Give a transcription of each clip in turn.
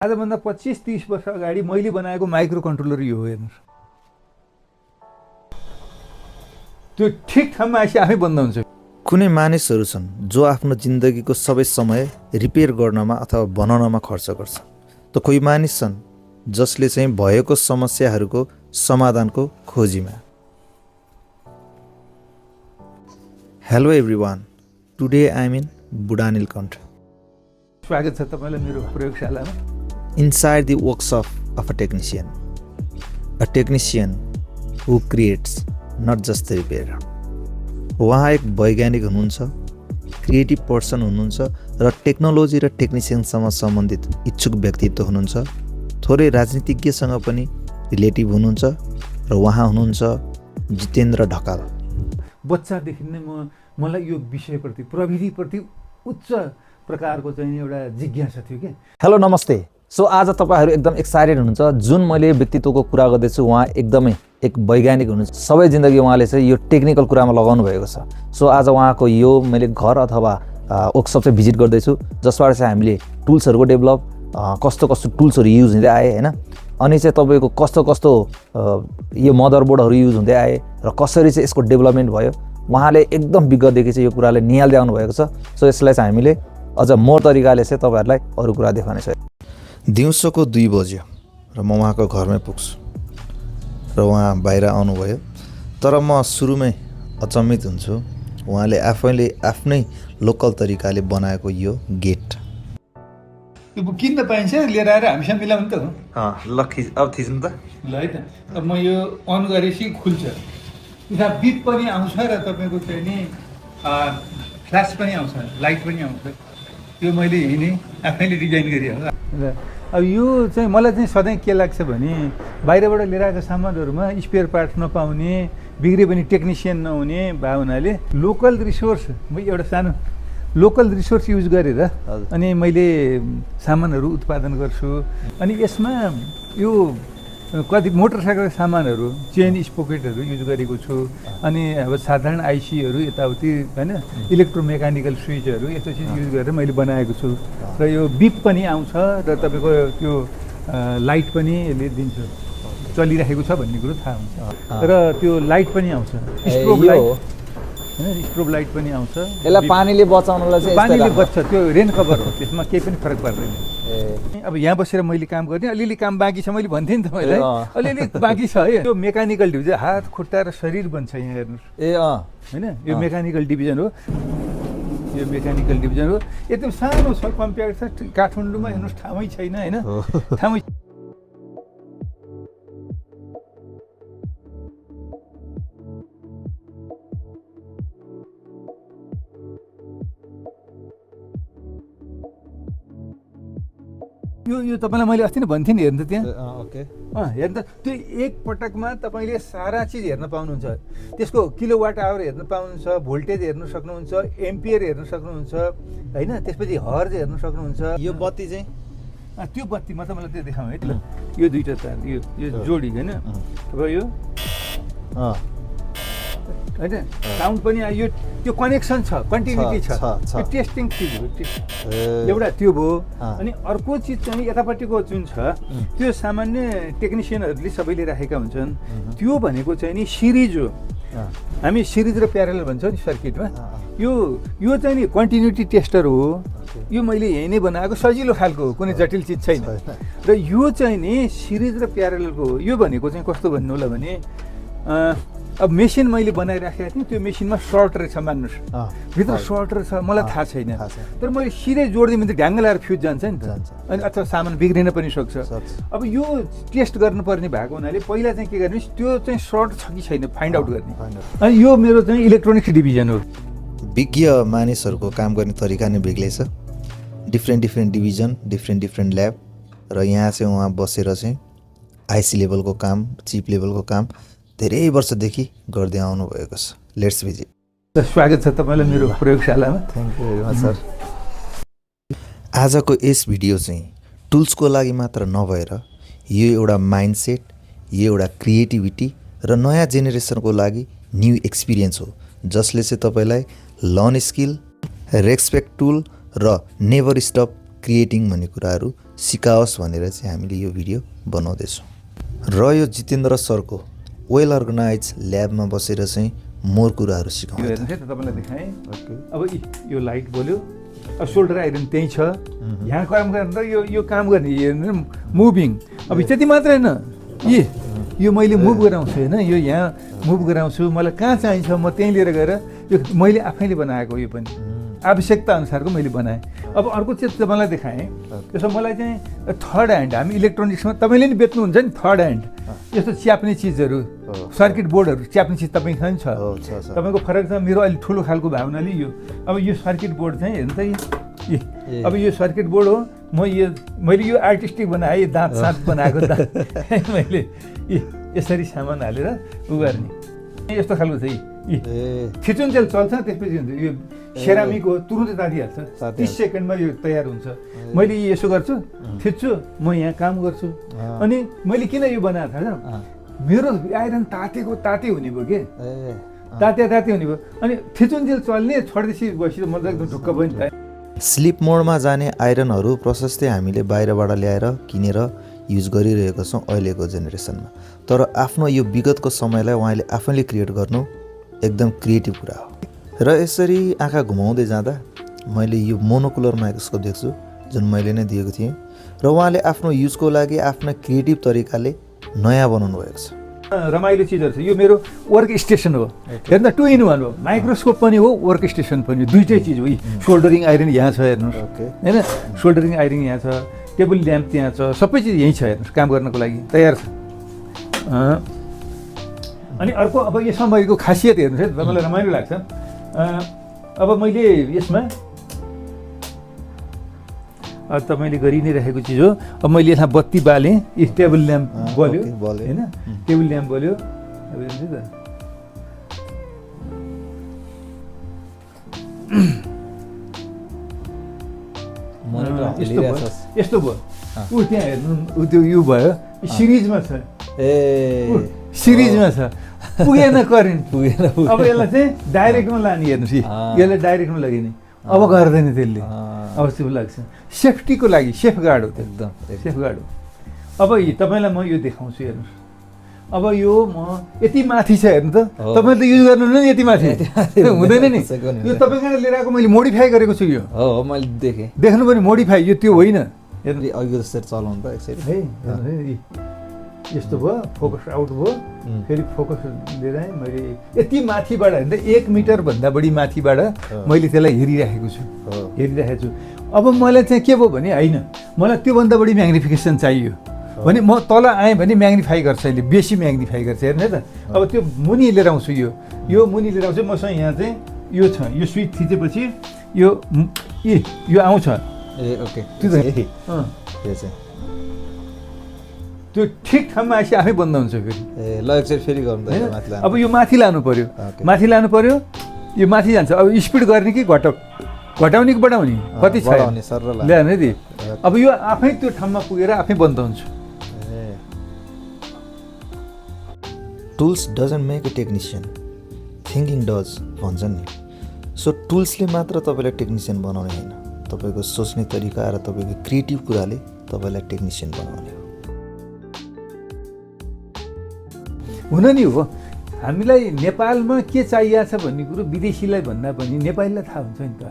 आजभन्दा 25-30 वर्ष अगाडि मैले बनाएको माइक्रो कन्ट्रोलर यो हो। हेर्नुहोस्, त्यो ठिक ठाउँमा आएपछि आफै बन्द हुन्छ। कुनै मानिसहरू छन् जो आफ्नो जिन्दगीको सबै समय रिपेयर गर्नमा अथवा बनाउनमा खर्च गर्छ, त कोही मानिस छन् जसले चाहिँ भएको समस्याहरूको समाधानको खोजीमा। Hello everyone, today I am in Budhanilkantha. स्वागत छ तपाईँलाई मेरो प्रयोगशालामा। Inside the workshop of a technician who creates, not just the repairer. उहाँ एक वैज्ञानिक हुनुहुन्छ, क्रिएटिभ पर्सन हुनुहुन्छ र टेक्नोलोजी र टेक्निसियनसँग सम्बन्धित इच्छुक व्यक्तित्व हुनुहुन्छ। थोरै राजनीतिज्ञसँग पनि रिलेटिभ हुनुहुन्छ र उहाँ हुनुहुन्छ जितेन्द्र ढकाल। बच्चादेखि नै मलाई यो विषयप्रति, प्रविधिप्रति उच्च प्रकारको चाहिँ एउटा जिज्ञासा थियो क्या। हेलो नमस्ते। सो आज तपाईँहरू एकदम एक्साइटेड हुनुहुन्छ। जुन मैले व्यक्तित्वको कुरा गर्दैछु उहाँ एकदमै एक वैज्ञानिक हुनुहुन्छ। सबै जिन्दगी उहाँले चाहिँ यो टेक्निकल कुरामा लगाउनु भएको छ। सो आज उहाँको यो मैले घर अथवा वर्कसप चाहिँ भिजिट गर्दैछु, जसबाट चाहिँ हामीले टुल्सहरूको डेभलप, कस्तो कस्तो टुल्सहरू युज हुँदै आए होइन, अनि चाहिँ तपाईँको कस्तो कस्तो यो मदरबोर्डहरू युज हुँदै आए र कसरी चाहिँ यसको डेभलपमेन्ट भयो, उहाँले एकदम विगतदेखि चाहिँ यो कुराले निहाल्दै आउनु भएको छ। सो यसलाई चाहिँ हामीले अझ मोर तरिकाले चाहिँ तपाईँहरूलाई अरू कुरा देखाउनेछ। दिउँसोको 2 बज्यो र म उहाँको घरमै पुग्छु र उहाँ बाहिर आउनुभयो। तर म सुरुमै अचम्मित हुन्छु, उहाँले आफैले आफ्नै लोकल तरिकाले बनाएको यो गेट। यो किन्न पाइन्छ, लिएर आएर हामीसँग मिलाउनु त हो। ल अब थिच्नु त। ल है त, अब म यो अन गरेपछि खुल्छ। यहाँ बिप पनि आउँछ र तपाईँको चाहिँ नि फ्ल्यास पनि आउँछ, लाइट पनि आउँछ। यो मैले यही नै आफैले डिजाइन गरेँ हो। अब यो चाहिँ मलाई चाहिँ सधैँ के लाग्छ भने बाहिरबाट लिएर आएको सामानहरूमा स्पेयर पार्ट नपाउने, बिग्रियो भने टेक्निसियन नहुने भए हुनाले लोकल रिसोर्स, एउटा सानो लोकल रिसोर्स युज गरेर अनि मैले सामानहरू उत्पादन गर्छु। अनि यसमा यो कति मोटरसाइकलको सामानहरू, चेन स्पोकेटहरू युज गरेको छु। अनि अब साधारण आइसीहरू यताउति होइन, इलेक्ट्रोमेकानिकल स्विचहरू यस्तो चिज युज गरेर मैले बनाएको छु। र यो बिप पनि आउँछ र तपाईँको त्यो लाइट पनि यसले दिन्छ, चलिरहेको छ भन्ने कुरो थाहा हुन्छ। र त्यो लाइट पनि आउँछ, स्ट्रोब लाइट, स्ट्रोब लाइट पनि आउँछ। यसलाई पानीले बचाउनलाई चाहिँ पानीले बच्छ, त्यो रेन कभर हो, त्यसमा केही पनि फरक पर्दैन। अब यहाँ बसेर मैले काम गर्ने, अलिअलि काम बाँकी छ, मैले भन्थेँ नि तपाईँलाई अलिअलि बाँकी छ है। यो मेकानिकल डिभिजन, हात खुट्टा र शरीर बन्छ यहाँ हेर्नुहोस्। होइन, यो मेकानिकल डिभिजन हो, यो मेकानिकल डिभिजन हो। यति सानो छ, कम्प्याक्ट छ। काठमाडौँमा हेर्नुहोस् ठाउँै छैन होइन, ठाउँै। यो तपाईँलाई मैले अस्ति नै भन्थेँ नि, हेर्नु त त्यहाँ। ओके, हेर्नु त, त्यो एक पटकमा तपाईँले सारा चिज हेर्न पाउनुहुन्छ। त्यसको किलोवाट आवर हेर्न पाउनुहुन्छ, भोल्टेज हेर्न सक्नुहुन्छ, एम्पियर हेर्न सक्नुहुन्छ होइन, त्यसपछि हर्ज हेर्न सक्नुहुन्छ। यो बत्ती चाहिँ त्यो बत्ती म तपाईँलाई त्यो देखाउँ है त। यो दुईवटा तार, यो जोडी होइन। अब यो होइन, साउन्ड पनि यो त्यो कनेक्सन छ, कन्टिन्युटी छ, त्यो टेस्टिङ चिज हो। एउटा त्यो भयो। अनि अर्को चिज चाहिँ यतापट्टिको जुन छ त्यो सामान्य टेक्निसियनहरूले सबैले राखेका हुन्छन्। त्यो भनेको चाहिँ नि सिरिज हो। हामी सिरिज र प्यारलल भन्छौँ नि सर्किटमा। यो चाहिँ नि कन्टिन्युटी टेस्टर हो। यो मैले यही नै बनाएको, सजिलो खालको हो, कुनै जटिल चिज छैन। र यो चाहिँ नि सिरिज र प्यारललको हो। यो भनेको चाहिँ कस्तो भन्नु होला भने, अब मेसिन मैले बनाइराखेको थिएँ, त्यो मेसिनमा सर्ट रहेछ मान्नुहोस्, भित्र सर्ट रहेछ, मलाई थाहा छैन। तर मैले सिधै जोडिदिएँ भने त ढ्याङ्ग लगाएर फ्युज जान्छ नि त, अनि अथवा सामान बिग्रिन पनि सक्छ। अब यो टेस्ट गर्नुपर्ने भएको हुनाले पहिला चाहिँ के गर्ने, त्यो चाहिँ सर्ट छ कि छैन फाइन्ड आउट गर्ने। अनि यो मेरो चाहिँ इलेक्ट्रोनिक्स डिभिजन हो। विज्ञ मानिसहरूको काम गर्ने तरिका नै बेग्लै छ। डिफ्रेन्ट डिभिजन, डिफ्रेन्ट ल्याब, र यहाँ चाहिँ उहाँ बसेर चाहिँ आइसी लेभलको काम, चिप लेभलको काम धेरै वर्षदेखि गर्दै आउनु भएको छ। Let's visit. स्वागत छ तपाईँलाई मेरो प्रयोगशालामा। Thank you very much sir. आजको यस भिडियो चाहिँ टुल्सको लागि मात्र नभएर यो एउटा माइन्डसेट, यो एउटा क्रिएटिभिटी र नयाँ जेनेरेसनको लागि न्यू एक्सपिरियन्स हो, जसले चाहिँ तपाईँलाई लर्न स्किल, रेस्पेक्ट टुल र नेभर स्टप क्रिएटिङ भन्ने कुराहरू सिकाओस् भनेर चाहिँ हामीले यो भिडियो बनाउँदैछौँ। र यो जितेन्द्र सरको वेल अर्गनाइज ल्याबमा बसेर चाहिँ मोर कुराहरू सिकाउँछ। हेर्नुहोस् है त तपाईँलाई देखाएँ। अब यो लाइट बोल्यो, अब सोल्डर आइरन त्यहीँ छ, यहाँ काम गर्दा यो काम गर्ने हेर्नु मुभिङ। अब त्यति मात्रै होइन, यो मैले मुभ गराउँछु होइन, यो यहाँ मुभ गराउँछु, मलाई कहाँ चाहिन्छ म त्यहीँ लिएर गएर यो मैले आफैले बनाएको, यो पनि आवश्यकता अनुसारको मैले बनाएँ। अब अर्को चाहिँ तपाईँलाई देखाएँ, त्यसो मलाई चाहिँ थर्ड ह्यान्ड, हामी इलेक्ट्रोनिक्समा तपाईँले नि बेच्नुहुन्छ नि थर्ड ह्यान्ड यस्तो च्याप्ने चिजहरू, सर्किट बोर्डहरू च्याप्ने चिज तपाईँसँग छ, तपाईँको फरक छ। मेरो अहिले ठुलो खालको भावनाले यो अब यो सर्किट बोर्ड चाहिँ हेर्नु त अब यो सर्किट बोर्ड हो, मैले यो आर्टिस्टिक बनाएँ, दाँत साँत बनाएको मैले यसरी सामान हालेर उ गर्ने यस्तो खालको छ। थिचुन्जेल चल्छ, त्यसपछि हुन्छ यो सेरामिक हो, तुरुन्तै तातिहाल्छ, 30 सेकेन्डमा यो तयार हुन्छ। मैले यसो गर्छु, थिच्छु, म यहाँ काम गर्छु। अनि मैले किन यो बनाएको थाहा छ, मेरो आइरन ताते हुने भयो के, ताते हुने भयो। अनि थिचुन्जेल चल्ने छोड्दैछ बसी म त एकदम ढुक्क भयो नि त। स्लिप मोडमा जाने आइरनहरू प्रशस्तै हामीले बाहिरबाट ल्याएर किनेर युज गरिरहेका छौँ अहिलेको जेनेरेसनमा। तर आफ्नो यो विगतको समयलाई उहाँले आफैले क्रिएट गर्नु एकदम क्रिएटिभ कुरा हो। र यसरी आँखा घुमाउँदै जाँदा मैले यो मोनोकुलर माइक्रोस्कोप देख्छु, जुन मैले नै दिएको थिएँ, र उहाँले आफ्नो युजको लागि आफ्नो क्रिएटिभ तरिकाले नयाँ बनाउनु भएको छ। रमाइलो चिजहरू छ। यो मेरो वर्क स्टेसन हो, हेर्नु 2 in 1 हो, माइक्रोस्कोप पनि हो, वर्क स्टेसन पनि, दुइटै चिज हो। सोल्डरिङ आइरन यहाँ छ हेर्नुहोस् होइन, सोल्डरिङ आइरन यहाँ छ, टेबल ल्याम्प त्यहाँ छ, सबै चिज यहीँ छ हेर्नुहोस्, काम गर्नको लागि तयार छ। अनि अर्को अब यसमा भएको खासियत हेर्नुहोस् है, तपाईँलाई रमाइलो लाग्छ। अब मैले यसमा तपाईँले गरि नै राखेको चिज हो। अब मैले यसमा बत्ती बालेँ, यो टेबल ल्याम्प बल्यो होइन, टेबल ल्याम्प बल्यो। अब हेर्नु त यस्तो भयो, ऊ त्यहाँ हेर्नु, ऊ त्यो यो भयो, सिरिजमा छ, सिरिजमा छ, पुगेन करेन्ट पुगेन। अब यसलाई चाहिँ डाइरेक्टमा लाने, हेर्नुहोस् यसलाई डाइरेक्टमा लगिने, अब गर्दैन त्यसले, अब चाहिँ लाग्छ सेफ्टीको लागि, सेफ गार्ड हो, एकदम सेफ गार्ड हो। अब तपाईँलाई म यो देखाउँछु हेर्नुहोस्। अब यो म यति माथि छ हेर्नु त, तपाईँले त युज गर्नुहुन्न नि, यति माथि हुँदैन नि। यो तपाईँसँग लिएर आएको मैले मोडिफाई गरेको छु, यो हो मैले देखेँ, देख्नु पनि मोडिफाई, यो त्यो होइन। हेर्नु अघि जसरी चलाउनु त एकचोटि है, यस्तो भयो, फोकस आउट भयो, फेरि फोकस लिएर आएँ मैले। यति माथिबाट हेर्दा 1 मिटरभन्दा बढी माथिबाट मैले त्यसलाई हेरिराखेको छु। अब मलाई चाहिँ के भयो भने होइन, मलाई त्योभन्दा बढी म्याग्निफिकेसन चाहियो भने म तल आएँ भने म्याग्निफाई गर्छ, अहिले बेसी म्याग्निफाई गर्छ हेर्नु है त। अब त्यो मुनि लिएर आउँछु, यो मुनि लिएर आउँछु। मसँग यहाँ चाहिँ यो छ, यो स्विच थिचेपछि यो आउँछ। ओके, त्यो ठिक ठाउँमा आएपछि आफै बन्द हुन्छ फेरि। ल एकचोटि फेरि गर्नु त माथि लानु। अब यो माथि लानु पर्यो, माथि लानु पर्यो, यो माथि जान्छ। अब स्पिड गर्ने कि घटाउने कि बढाउने, कति छ ल्याउनु है दि। अब यो आफै त्यो ठाउँमा पुगेर आफै बन्द हुन्छ। Tools doesn't make a technician, thinking does भन्छन् नि। सो टुल्सले मात्र तपाईँलाई टेक्निसियन बनाउने होइन, तपाईँको सोच्ने तरिका र तपाईँको क्रिएटिभ कुराले तपाईँलाई टेक्निसियन बनाउने हो। हुन नि हो, हामीलाई नेपालमा के चाहिएको छ भन्ने कुरो विदेशीलाई भन्दा पनि नेपालीलाई थाहा हुन्छ नि त।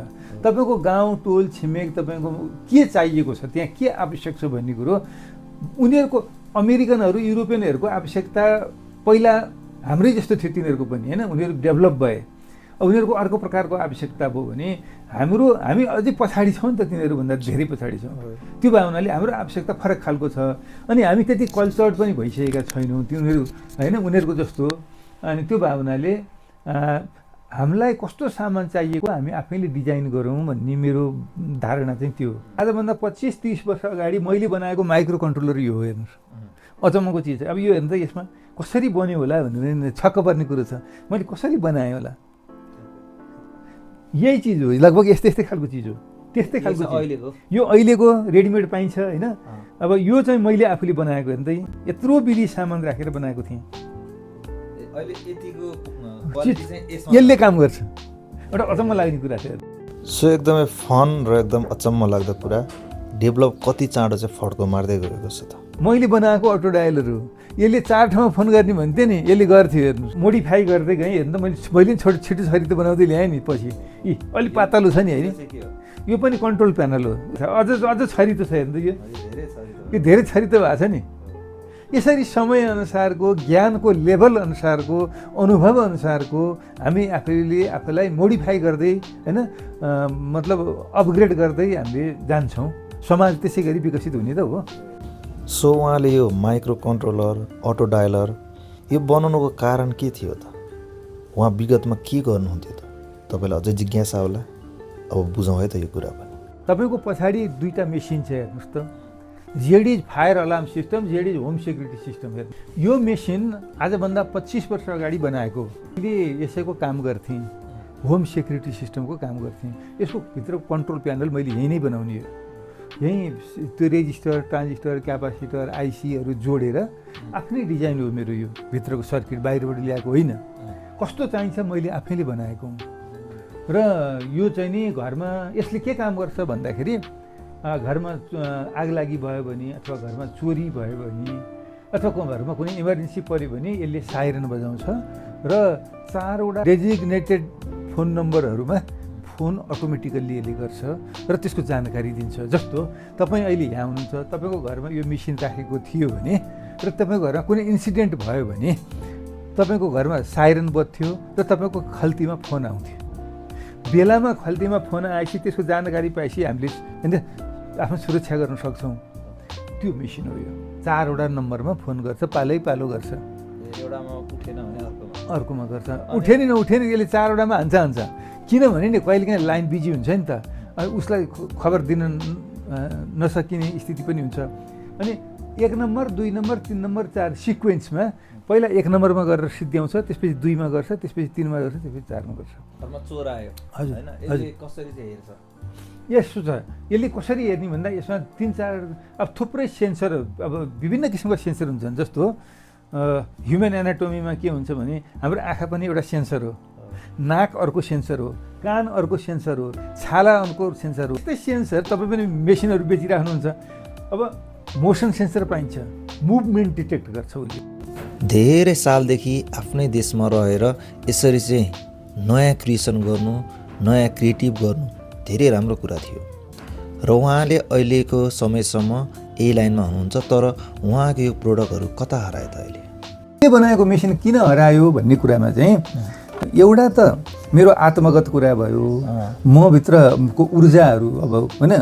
तपाईँको गाउँ टोल छिमेक तपाईँको के चाहिएको छ, त्यहाँ के आवश्यक छ भन्ने कुरो उनीहरूको, अमेरिकनहरू युरोपियनहरूको आवश्यकता पहिला हाम्रै जस्तो थियो तिनीहरूको पनि होइन, उनीहरू डेभलप भए। अब उनीहरूको अर्को प्रकारको आवश्यकता भयो भने हामी अझै पछाडि छौँ नि त, तिनीहरूभन्दा धेरै पछाडि छौँ। त्यो भावनाले हाम्रो आवश्यकता फरक खालको छ। अनि हामी त्यति कल्चर्ड पनि भइसकेका छैनौँ तिनीहरू होइन, उनीहरूको जस्तो। अनि त्यो भावनाले हामीलाई कस्तो सामान चाहिएको हामी आफैले डिजाइन गरौँ भन्ने मेरो धारणा चाहिँ त्यो। आजभन्दा 25-30 वर्ष अगाडि मैले बनाएको माइक्रो कन्ट्रोलर यो हो हेर्नुहोस्, अचम्मको चिज। अब यो हेर्नु त यसमा कसरी बन्यो होला भनेर छक्क पर्ने कुरो छ, मैले कसरी बनाएँ होला। यही चिज हो, लगभग यस्तै खालको चिज हो, त्यस्तै खालको अहिलेको, यो अहिलेको रेडिमेड पाइन्छ होइन। अब यो चाहिँ मैले आफूले बनाएको हेर्नु त, यत्रो बिली सामान राखेर बनाएको थिएँ। यसले काम गर्छ, एउटा अचम्म लाग्ने कुरा छ। सो एकदमै फन र एकदम अचम्म लाग्दो कुरा डेभलप कति चाँडो चाहिँ फड्को मार्दै गएको छ त? मैले बनाएको अटो डायलर हो। यसले 4 ठाउँमा फोन गर्ने भन्थ्यो नि, यसले गर्थ्यो। हेर्नुहोस्, मोडिफाई गर्दै गएँ। हेर्नु त मैले छिटो छरी त बनाउँदै ल्याएँ नि। पछि अलिक पातलो छ नि होइन, यो पनि कन्ट्रोल प्यानल हो। अझ छरी त छ। हेर्नु त यो धेरै छरी त भएको छ नि। यसरी समयअनुसारको, ज्ञानको लेभल अनुसारको, अनुभव अनुसारको हामी आफूलाई मोडिफाई गर्दै होइन, मतलब अपग्रेड गर्दै हामीले जान्छौँ। समाज त्यसै गरी विकसित हुने त हो। सो उहाँले यो माइक्रो कन्ट्रोलर, अटो डायलर यो बनाउनुको कारण के थियो त? उहाँ विगतमा के गर्नुहुन्थ्यो त? तपाईँलाई अझै जिज्ञासा होला। अब बुझौँ है त यो कुरा पनि। तपाईँको पछाडि 2टा मेसिन छ। हेर्नुहोस् त, जेडिज फायर अलार्म सिस्टम, जेडिज होम सेक्युरिटी सिस्टम। हेर्नु, यो मेसिन आजभन्दा 25 वर्ष अगाडि बनाएको। मैले यसैको काम गर्थेँ, होम सेक्युरिटी सिस्टमको काम गर्थेँ। यसको भित्र कन्ट्रोल प्यानल मैले यहीँ नै बनाउने हो। यहीँ त्यो रेजिस्टर, ट्रान्जिस्टर, क्यापासिटर, आइसीहरू जोडेर आफ्नै डिजाइन हो मेरो। यो भित्रको सर्किट बाहिरबाट ल्याएको होइन। कस्तो चाहिन्छ मैले आफैले बनाएको हुँ। र यो चाहिँ नि घरमा यसले के काम गर्छ भन्दाखेरि, घरमा आग लागि भयो भने अथवा घरमा चोरी भयो भने अथवा घरमा कुनै इमर्जेन्सी पऱ्यो भने यसले साइरन बजाउँछ र 4वटा डेजिग्नेटेड फोन नम्बरहरूमा फोन अटोमेटिकल्ली यसले गर्छ र त्यसको जानकारी दिन्छ। जस्तो तपाईँ अहिले यहाँ हुनुहुन्छ, तपाईँको घरमा यो मेसिन राखेको थियो भने र तपाईँको घरमा कुनै इन्सिडेन्ट भयो भने तपाईँको घरमा साइरन बज्थ्यो र तपाईँको खल्तीमा फोन आउँथ्यो। बेलामा खल्तीमा फोन आएपछि त्यसको जानकारी पाएपछि हामीले होइन आफ्नो सुरक्षा गर्न सक्छौँ। त्यो मेसिन हो यो। 4वटा नम्बरमा फोन गर्छ, पालै पालो गर्छ। एउटामा उठेन भने अर्कोमा गर्छ। उठेन नउठेन यसले 4वटामा हान्छ। किनभने नि कहिलेकाहीँ लाइन बिजी हुन्छ नि त, उसलाई खबर दिन नसकिने स्थिति पनि हुन्छ। अनि 1 नम्बर, 2 नम्बर, 3 नम्बर, 4 सिक्वेन्समा पहिला 1 नम्बरमा गरेर सिद्ध्याउँछ, त्यसपछि 2मा गर्छ, त्यसपछि 3मा गर्छ, त्यसपछि 4मा गर्छ। घरमा चोर आयो हजुर हैन, यसले कसरी चाहिँ हेर्छ? यस्तो छ, यसले कसरी हेर्ने भन्दा यसमा 3-4 अब थुप्रै सेन्सरहरू, अब विभिन्न किसिमका सेन्सर हुन्छन्। जस्तो ह्युमन एनाटोमीमा के हुन्छ भने हाम्रो आँखा पनि एउटा सेन्सर हो, नाक अर्को सेन्सर हो, कान अर्को सेन्सर हो, छाला अर्को सेन्सर हो। त्यस्तै सेन्सर तपाईँ पनि मेसिनहरू बेचिराख्नुहुन्छ। अब मोसन सेन्सर पाइन्छ, मुभमेन्ट डिटेक्ट गर्छ उसले। धेरै सालदेखि आफ्नै देशमा रहेर यसरी चाहिँ नयाँ क्रिएसन गर्नु, नयाँ क्रिएटिभ गर्नु धेरै राम्रो कुरा थियो र उहाँले अहिलेको समयसम्म यही लाइनमा हुनुहुन्छ। तर उहाँको यो प्रोडक्टहरू कता हरायो त अहिले? के बनाएको मेसिन किन हरायो भन्ने कुरामा चाहिँ एउटा त मेरो आत्मगत कुरा भयो, म भित्रको ऊर्जाहरू अब होइन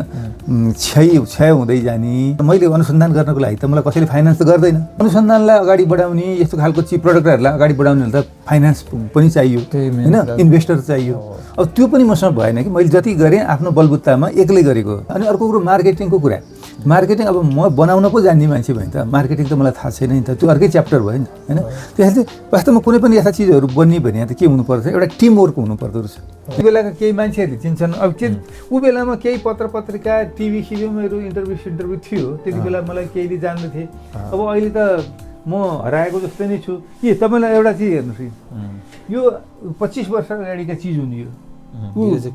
क्षय हुँदै जाने। मैले अनुसन्धान गर्नको लागि त मलाई कसैले फाइनेन्स त गर्दैन। अनुसन्धानलाई अगाडि बढाउने, यस्तो खालको चिप प्रडक्टहरूलाई अगाडि बढाउने त फाइनेन्स पनि चाहियो होइन, इन्भेस्टर चाहियो। अब त्यो पनि मसँग भएन कि मैले जति गरेँ आफ्नो बलबुत्तामा एक्लै गरेको। अनि अर्को कुरो मार्केटिङको कुरा। मार्केटिङ अब म बनाउन पो जान्ने मान्छे भयो नि त, मार्केटिङ त मलाई थाहा छैन नि त, त्यो अर्कै च्याप्टर भयो नि होइन। त्यसले चाहिँ वास्तवमा कुनै पनि यस्ता चिजहरू बन्ने भने त के हुनुपर्छ, एउटा टिमवर्क हुनुपर्दो रहेछ। त्यो बेलाका केही मान्छेहरूले चिन्छन्। अब ऊ बेलामा केही पत्र पत्रिका, टिभी सिरियलहरू, इन्टरभ्यू थियो। त्यति बेला मलाई केहीले जान्दथे। अब अहिले त म हराएको जस्तै नै छु। के तपाईँलाई एउटा चिज हेर्नुहोस्, यो 25 वर्ष अगाडिका चिज हुने यो।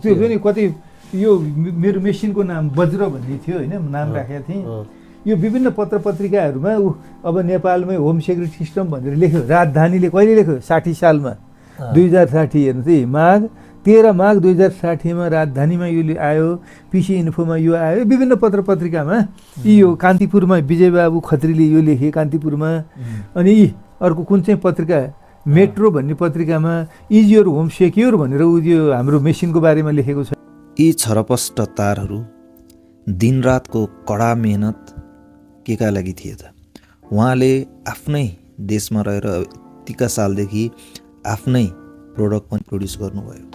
त्यो पनि कति, यो मेरो मेसिनको नाम वज्र भन्ने थियो होइन, नाम राखेको थिएँ। यो विभिन्न पत्र पत्रिकाहरूमा अब नेपालमै होम सेक्युरिटी सिस्टम भनेर लेख्यो। राजधानीले कहिले लेख्यो? 60 सालमा, 2060। हेर्नु चाहिँ माघ 2060मा राजधानीमा यो आयो, पिसी इन्फोमा यो आयो, विभिन्न पत्र पत्रिकामा। यो कान्तिपुरमा विजयबाबु खत्रीले यो लेखे कान्तिपुरमा। अनि अर्को कुन चाहिँ पत्रिका, मेट्रो भन्ने पत्रिकामा इज योर होम सेक्योर भनेर यो हाम्रो मेसिनको बारेमा लेखेको छ। यी छरपष्ट तारहरू दिनरातको कडा मेहनत केका लागि थिए त? उहाँले आफ्नै देशमा रहेर यतिका सालदेखि आफ्नै प्रोडक्ट पनि प्रड्युस गर्नुभयो।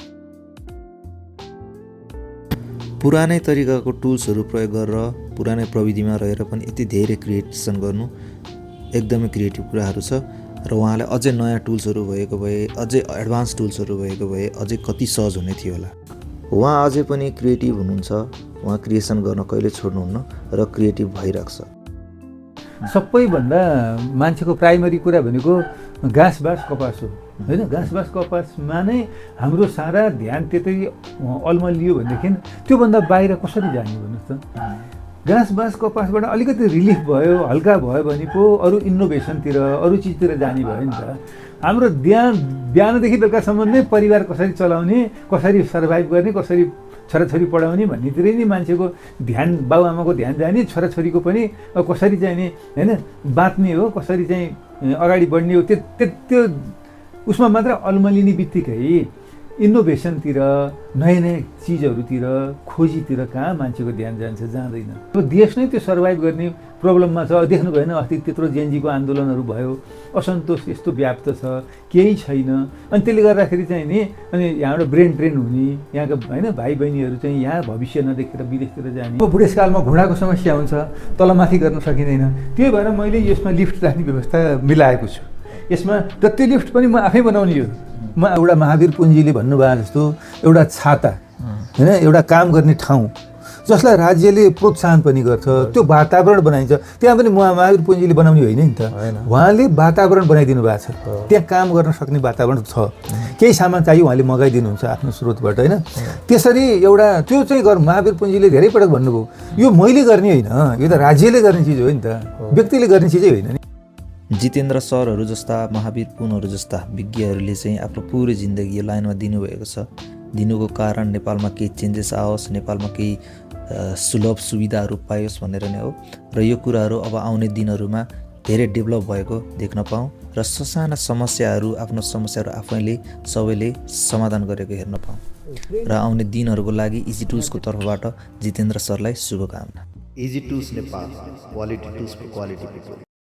पुरानै तरिकाको टुल्सहरू प्रयोग गरेर, पुरानै प्रविधिमा रहेर पनि यति धेरै क्रिएसन गर्नु एकदमै क्रिएटिभ कुराहरू छ। र उहाँले अझै नयाँ टुल्सहरू भएको भए, अझै एडभान्स टुल्सहरू भएको भए अझै कति सहज हुने थियो होला। उहाँ अझै पनि क्रिएटिभ हुनुहुन्छ। उहाँ क्रिएसन गर्न कहिले छोड्नुहुन्न र क्रिएटिभ भइरहेको छ। सबैभन्दा मान्छेको प्राइमरी कुरा भनेको घाँस बाँस कपास हो होइन। घाँस बाँस कपासमा नै हाम्रो सारा ध्यान त्यतै अल्मलियो भनेदेखि त्योभन्दा बाहिर कसरी जाने भन्नुहोस् त घाँस बाँस कपासबाट अलिकति रिलिफ भयो, हल्का भयो भने पो अरू इनोभेसनतिर अरू चिजतिर जाने भयो नि त। हाम्रो बिहानदेखि बेलुकासम्म नै परिवार कसरी चलाउने, कसरी सर्भाइभ गर्ने, कसरी छोराछोरी पढाउने भन्नेतिरै नै मान्छेको ध्यान, बाबुआमाको ध्यान जाने, छोराछोरीको पनि कसरी चाहिँ नि होइन बाँच्ने हो, कसरी चाहिँ अगाडि बढ्ने हो, त्यो उसमा मात्र अल्मलिने बित्तिकै इनोभेसनतिर, नयाँ नयाँ चिजहरूतिर, खोजीतिर कहाँ मान्छेको ध्यान जान्छ, जाँदैन। अब देश नै त्यो सर्भाइभ गर्ने प्रब्लममा छ। देख्नु भएन अस्ति त्यत्रो जेनजीको आन्दोलनहरू भयो, असन्तोष यस्तो व्याप्त छ, केही छैन। अनि त्यसले गर्दाखेरि चाहिँ नि अनि यहाँबाट ब्रेन ड्रेन हुने, यहाँका होइन भाइ बहिनीहरू चाहिँ यहाँ भविष्य नदेखेर विदेशतिर जाने। अब बुढेसकालमा घुँडाको समस्या हुन्छ, तलमाथि गर्न सकिँदैन। त्यही भएर मैले यसमा लिफ्ट राख्ने व्यवस्था मिलाएको छु। यसमा र त्यो लिफ्ट पनि म आफै बनाउने हो। म एउटा महावीर पुञ्जीले भन्नुभयो जस्तो एउटा छाता होइन, एउटा काम गर्ने ठाउँ जसलाई राज्यले प्रोत्साहन पनि गर्छ, त्यो वातावरण बनाइन्छ। त्यहाँ पनि महावीर पुञ्जीले बनाउने होइन नि त, उहाँले वातावरण बनाइदिनु भएको छ। त्यहाँ काम गर्न सक्ने वातावरण छ। केही सामान चाहियो उहाँले मगाइदिनुहुन्छ आफ्नो स्रोतबाट होइन। त्यसरी एउटा त्यो चाहिँ महावीर पुञ्जीले धेरै पटक भन्नुभयो, यो मैले गर्ने होइन, यो त राज्यले गर्ने चिज हो नि त, व्यक्तिले गर्ने चिजै होइन नि। जितेन्द्र सरहरू जस्ता, महावीर पुनहरू जस्ता विज्ञहरूले चाहिँ आफ्नो पुरै जिन्दगी यो लाइनमा दिनुभएको छ। दिनुको कारण नेपालमा केही चेन्जेस आओस्, नेपालमा केही सुलभ सुविधाहरू पाइयोस् भनेर नै हो। र यो कुराहरू अब आउने दिनहरूमा धेरै डेभलप भएको देख्न पाऊँ र ससाना समस्याहरू, आफ्नो समस्याहरू आफैले सबैले समाधान गरेको हेर्न पाऊँ। र आउने दिनहरूको लागि इजी टुल्सको तर्फबाट जितेन्द्र सरलाई शुभकामना। Easy tools Nepal, quality tools for quality people.